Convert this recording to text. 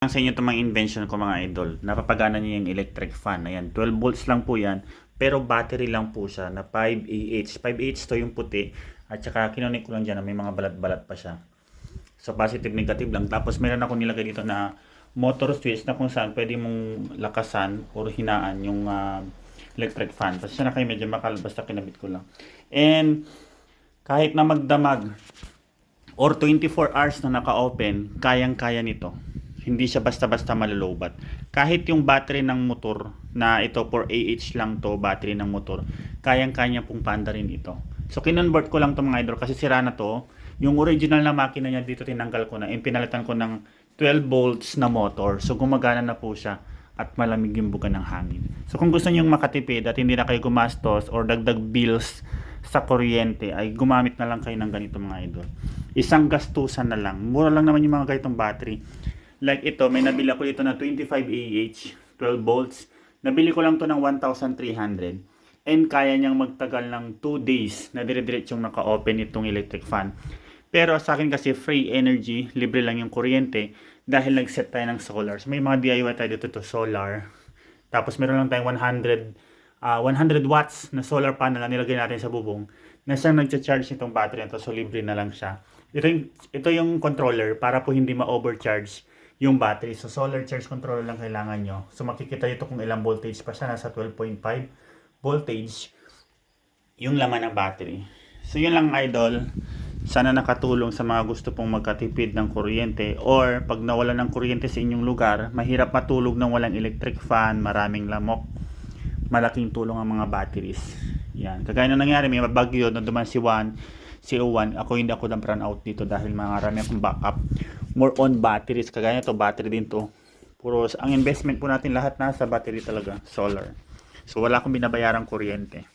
Sa inyo itong mga invention ko mga idol. Napapagana niyo yung electric fan. Ayan, 12 volts lang po yan. Pero battery lang po siya na 5Ah. 5Ah to yung puti. At saka kinunik ko lang dyan na may mga balat-balat pa siya. So positive negative lang. Tapos meron ako nilagay dito na motor switch na kung saan pwede mong lakasan or hinaan yung electric fan. Kasi siya na kayo medyo makal basta kinabit ko lang. And kahit na magdamag or 24 hours na naka-open, kayang-kaya nito. Hindi siya basta-basta malalobat. Kahit yung battery ng motor na ito 4Ah lang to, battery ng motor, kayang-kaya pong panda rin ito. So kinonvert ko lang to mga idol kasi sira na to. Yung original na makina niya dito tinanggal ko na, pinalitan ko ng 12 volts na motor. So gumagana na po siya at malamig yung buga ng hangin. So kung gusto niyo makatipid at hindi na kayo gumastos or dagdag bills sa kuryente, ay gumamit na lang kayo ng ganito mga idol. Isang gastusan na lang. Mura lang naman yung mga ganitong battery. Like ito, may nabili ako dito na 25Ah, 12 volts. Nabili ko lang to ng 1,300. And kaya niyang magtagal ng 2 days na dire-diretsong naka-open itong electric fan. Pero sa akin kasi free energy, libre lang yung kuryente dahil nag-set tayo ng solar. So may mga DIY tayo dito to solar. Tapos meron lang tayong 100 watts na solar panel na nilagay natin sa bubong na siyang nagcha-charge itong battery nito, so libre na lang siya. Ito yung controller para po hindi ma-overcharge yung battery. So solar charge controller lang kailangan nyo. So makikita dito kung ilang voltage pa siya. Nasa 12.5 voltage yung laman ng battery. So yun lang idol. Sana nakatulong sa mga gusto pong magkatipid ng kuryente or pag nawala ng kuryente sa inyong lugar, mahirap matulog ng walang electric fan, maraming lamok. Malaking tulong ang mga batteries. Yan. Kagaya na nangyari, may bagyo na duman si O1. Ako hindi ako na-run out dito dahil marami akong backup. More on batteries. Kagaya to battery din to. Ang investment po natin lahat nasa battery talaga. Solar. So wala akong binabayarang kuryente.